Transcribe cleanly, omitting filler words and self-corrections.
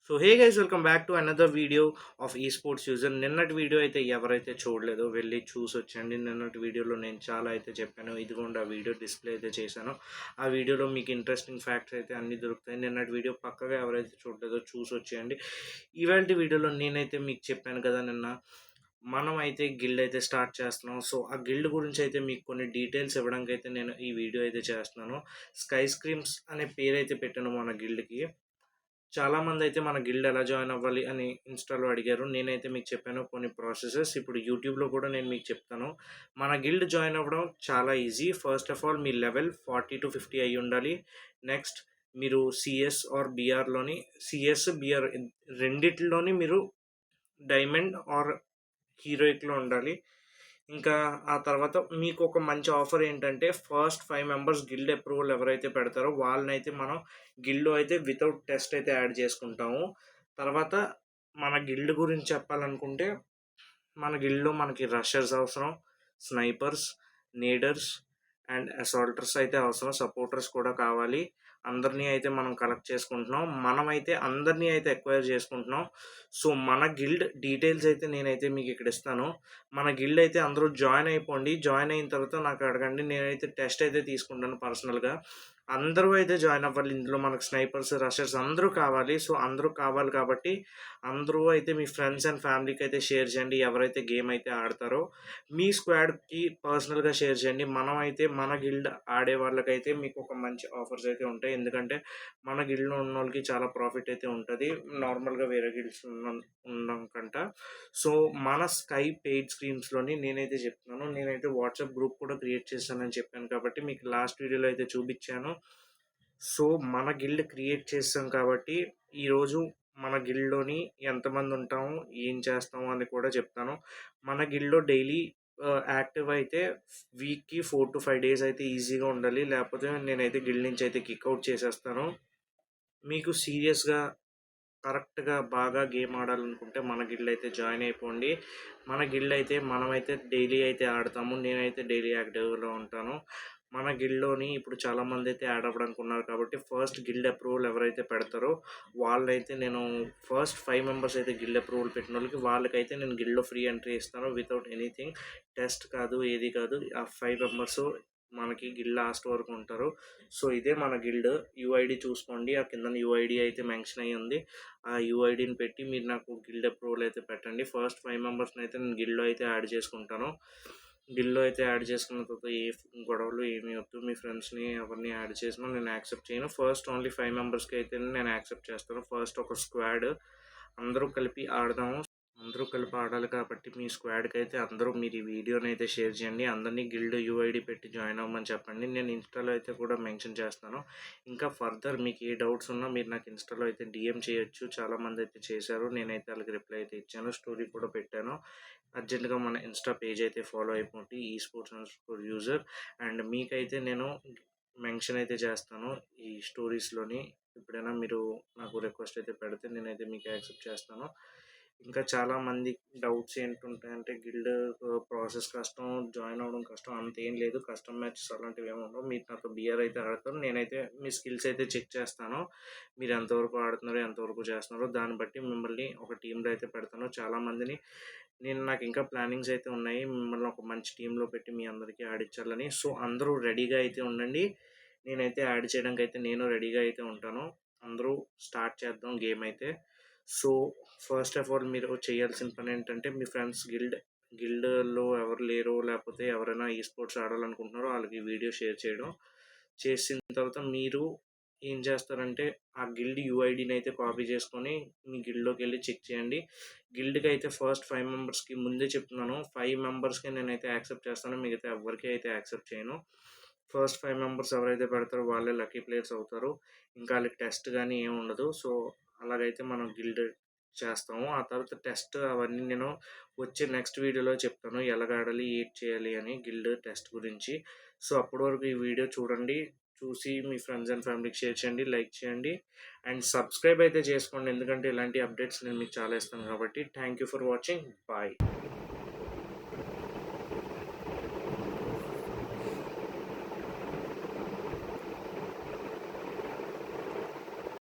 So hey guys, welcome back to another video of ఈ sports user. నిన్నటి video అయితే ఎవరైతే చూడలేదో వెళ్ళి చూసి వచ్చండి. నిన్నటి వీడియోలో నేను చాలా అయితే చెప్పాను. ఇదిగోండి ఆ వీడియో డిస్ప్లే అయితే చేశాను. ఆ వీడియోలో మీకు ఇంట్రెస్టింగ్ ఫ్యాక్ట్స్ అయితే అన్నీ దొరుకుతాయి. నిన్నటి వీడియో పక్కగా ఎవరైతే చూడలేదో చూసి వచ్చేయండి. ఇవాళ వీడియోలో నేనైతే మీకు చెప్పాను కదా, నిన్న మనం అయితే గిల్డ్ అయితే స్టార్ట్ చేస్తున్నాం. సో ఆ గిల్డ్ గురించి అయితే మీకు కొన్ని డీటెయిల్స్ ఇవ్వడానికి అయితే నేను ఈ వీడియో అయితే చేస్తున్నాను. స్కై స్క్రీమ్స్ అనే పేరు అయితే పెట్టాను మన గిల్డ్కి. చాలామంది అయితే మన గిల్డ్ ఎలా జాయిన్ అవ్వాలి అని ఇన్స్టాలో అడిగారు. నేనైతే మీకు చెప్పాను కొన్ని ప్రాసెసెస్. ఇప్పుడు యూట్యూబ్లో కూడా నేను మీకు చెప్తాను. మన గిల్డ్ జాయిన్ అవ్వడం చాలా easy. First of all me level 40 to 50 అయి ఉండాలి. నెక్స్ట్ మీరు సిఎస్ ఆర్ బీఆర్లోని, సిఎస్ బీఆర్ రెండిట్లోని మీరు డైమండ్ ఆర్ హీరోయిక్లో ఉండాలి. ఇంకా ఆ తర్వాత మీకు ఒక మంచి ఆఫర్ ఏంటంటే, ఫస్ట్ 5 మెంబర్స్ గిల్డ్ అప్రూవల్ ఎవరైతే పెడతారో వాళ్ళనైతే మనం గిల్డ్లో అయితే వితౌట్ టెస్ట్ అయితే యాడ్ చేసుకుంటాము. తర్వాత మన గిల్డ్ గురించి చెప్పాలనుకుంటే, మన గిల్డ్లో మనకి రషర్స్ అవసరం, స్నైపర్స్, నేడర్స్ అండ్ అసాల్టర్స్ అయితే అవసరం. సపోర్టర్స్ కూడా కావాలి. అందరినీ అయితే మనం కలెక్ట్ చేసుకుంటున్నాం. మనమైతే అందరినీ అయితే ఎక్వైర్ చేసుకుంటున్నాం. సో మన గిల్డ్ డీటెయిల్స్ అయితే నేనైతే మీకు ఇక్కడ ఇస్తాను. మన గిల్డ్ అయితే అందరూ జాయిన్ అయిపోండి. జాయిన్ అయిన తర్వాత నాకు అడగండి. నేనైతే టెస్ట్ అయితే తీసుకుంటాను పర్సనల్గా. అందరూ అయితే జాయిన్ అవ్వాలి. ఇందులో మనకు స్నైపర్స్, రషర్స్ అందరూ కావాలి. సో అందరూ కావాలి కాబట్టి అందరూ అయితే మీ ఫ్రెండ్స్ అండ్ ఫ్యామిలీకి అయితే షేర్ చేయండి. ఎవరైతే గేమ్ అయితే ఆడతారో మీ స్క్వాడ్కి పర్సనల్గా షేర్ చేయండి. మనం అయితే మన గిల్డ్ ఆడే వాళ్ళకైతే మీకు ఒక మంచి ఆఫర్స్ అయితే ఉంటాయి. ఎందుకంటే మన గిల్డ్లో ఉన్న వాళ్ళకి చాలా ప్రాఫిట్ అయితే ఉంటుంది నార్మల్గా వేరే గిల్డ్స్ ఉండడం కంట. సో మన స్కై పెయిడ్ స్క్రీమ్స్లోని నేనైతే చెప్తున్నాను. నేనైతే వాట్సాప్ గ్రూప్ కూడా క్రియేట్ చేశానని చెప్పాను కాబట్టి మీకు లాస్ట్ వీడియోలో అయితే చూపించాను. సో మన గిల్డ్ క్రియేట్ చేస్తాం కాబట్టి ఈరోజు మన గిల్డ్లోని ఎంతమంది ఉంటాము, ఏం చేస్తాము అని కూడా చెప్తాను. మన గిల్డ్లో డైలీ యాక్టివ్ అయితే వీక్కి 4 to 5 డేస్ అయితే ఈజీగా ఉండాలి. లేకపోతే నేనైతే గిల్డ్ నుంచి అయితే కిక్అవుట్ చేసేస్తాను. మీకు సీరియస్గా కరెక్ట్గా బాగా గేమ్ ఆడాలనుకుంటే మన గిల్డ్ అయితే జాయిన్ అయిపోండి. మన గిల్డ్ అయితే మనమైతే డైలీ అయితే ఆడతాము. నేనైతే డైలీ యాక్టివ్గా ఉంటాను. మన గిల్డ్లోని ఇప్పుడు చాలామంది అయితే యాడ్ అవ్వడానికి ఉన్నారు కాబట్టి ఫస్ట్ గిల్డ్ అప్రూవల్ ఎవరైతే పెడతారో వాళ్ళైతే నేను ఫస్ట్ 5 మెంబర్స్ అయితే గిల్డ్ అప్రూవల్ పెట్టిన వాళ్ళకైతే నేను గిల్డ్లో ఫ్రీ ఎంట్రీ ఇస్తాను వితౌట్ ఎనీథింగ్. టెస్ట్ కాదు, ఏది కాదు. ఆ 5 మెంబర్స్ మనకి గిల్డ్ లాస్ట్ వరకు ఉంటారు. సో ఇదే మన గిల్డ్. యూఐడి చూసుకోండి, ఆ కింద యూఐడి అయితే మెన్షన్ అయ్యి ఉంది. ఆ యూఐడిని పెట్టి మీరు నాకు గిల్డ్ అప్రూవల్ అయితే పెట్టండి. ఫస్ట్ 5 మెంబర్స్ని అయితే నేను గిల్డ్లో అయితే యాడ్ చేసుకుంటాను. గిల్డ్లో అయితే యాడ్ చేసుకున్న తర్వాత ఏ గొడవలు ఏమీ వద్దు. మీ ఫ్రెండ్స్ని ఎవరిని యాడ్ చేసినా నేను యాక్సెప్ట్ చేయను. ఫస్ట్ ఓన్లీ 5 మెంబర్స్కి అయితే నేను యాక్సెప్ట్ చేస్తాను. ఫస్ట్ ఒక స్క్వాడ్ అందరూ కలిపి ఆడదాము. అందరూ కలిపి ఆడాలి కాబట్టి మీ స్క్వాడ్కి అయితే అందరూ మీరు ఈ వీడియోని అయితే షేర్ చేయండి. అందరినీ గిల్డ్ యూఐడి పెట్టి జాయిన్ అవ్వమని చెప్పండి. నేను ఇన్స్టాలో అయితే కూడా మెన్షన్ చేస్తాను. ఇంకా ఫర్దర్ మీకు ఏ డౌట్స్ ఉన్నా మీరు నాకు ఇన్స్టాలో అయితే డిఎం చేయొచ్చు. చాలామంది అయితే చేశారు. నేనైతే వాళ్ళకి రిప్లై అయితే ఇచ్చాను. స్టోరీ కూడా పెట్టాను. అర్జెంటుగా మన ఇన్స్టా పేజ్ అయితే ఫాలో అయిపోండి, ఈ స్పోర్ట్స్ యూజర్. అండ్ మీకైతే నేను మెన్షన్ అయితే చేస్తాను ఈ స్టోరీస్లోని. ఎప్పుడైనా మీరు నాకు రిక్వెస్ట్ అయితే పెడితే నేనైతే మీకు యాక్సెప్ట్ చేస్తాను. ఇంకా చాలామంది డౌట్స్ ఏంటుంటాయంటే గిల్డ్ ప్రాసెస్ కష్టం, జాయిన్ అవ్వడం కష్టం. అంతేం లేదు. కస్టమ్ మ్యాచెస్ అలాంటివి ఏమి ఉండవు. మీరు నాతో బిఆర్ అయితే ఆడతారు. నేనైతే మీ స్కిల్స్ అయితే చెక్ చేస్తాను. మీరు ఎంతవరకు ఆడుతున్నారో, ఎంతవరకు చేస్తున్నారో దాన్ని బట్టి మిమ్మల్ని ఒక టీంలో అయితే పెడతాను. చాలామందిని నాకు ఇంకా ప్లానింగ్స్ అయితే ఉన్నాయి. మిమ్మల్ని ఒక మంచి టీంలో పెట్టి మీ అందరికీ ఆడించాలని. సో అందరూ రెడీగా అయితే ఉండండి. నేనైతే యాడ్ చేయడానికి అయితే నేను రెడీగా అయితే ఉంటాను. అందరూ స్టార్ట్ చేద్దాం గేమ్ అయితే. సో ఫస్ట్ ఆఫ్ ఆల్ మీరు చేయాల్సిన పని ఏంటంటే, మీ ఫ్రెండ్స్ గిల్డ్లో ఎవరు లేరు, లేకపోతే ఎవరైనా ఈ స్పోర్ట్స్ ఆడాలనుకుంటున్నారో వాళ్ళకి వీడియో షేర్ చేయడం. చేసిన తర్వాత మీరు ఏం చేస్తారంటే ఆ గిల్డ్ యూఐడిని అయితే కాపీ చేసుకొని మీ గిల్డ్లోకి వెళ్ళి చెక్ చేయండి. గిల్డ్కి అయితే ఫస్ట్ 5 మెంబర్స్కి ముందే చెప్తున్నాను, 5 మెంబర్స్కి నేనైతే యాక్సెప్ట్ చేస్తాను. మిగతా ఎవరికి అయితే యాక్సెప్ట్ చేయను. ఫస్ట్ 5 మెంబర్స్ ఎవరైతే పెడతారో వాళ్ళే లక్కీ ప్లేయర్స్ అవుతారు. ఇంకా వాళ్ళకి టెస్ట్ కానీ ఏమి ఉండదు. సో అలాగైతే మనం గిల్డ్ చేస్తాము. ఆ తర్వాత టెస్ట్ అవన్నీ నేను వచ్చే నెక్స్ట్ వీడియోలో చెప్తాను. ఎలాగ ఆడాలి, ఏం చేయాలి అని గిల్డ్ టెస్ట్ గురించి. సో అప్పటి వరకు ఈ వీడియో చూడండి. చూసి మీ ఫ్రెండ్స్ అండ్ ఫ్యామిలీకి షేర్ చేయండి, లైక్ చేయండి అండ్ సబ్స్క్రైబ్ అయితే చేసుకోండి. ఎందుకంటే ఇలాంటి అప్డేట్స్ నేను మీకు చాలా ఇస్తాను కాబట్టి. Thank you for watching. Bye.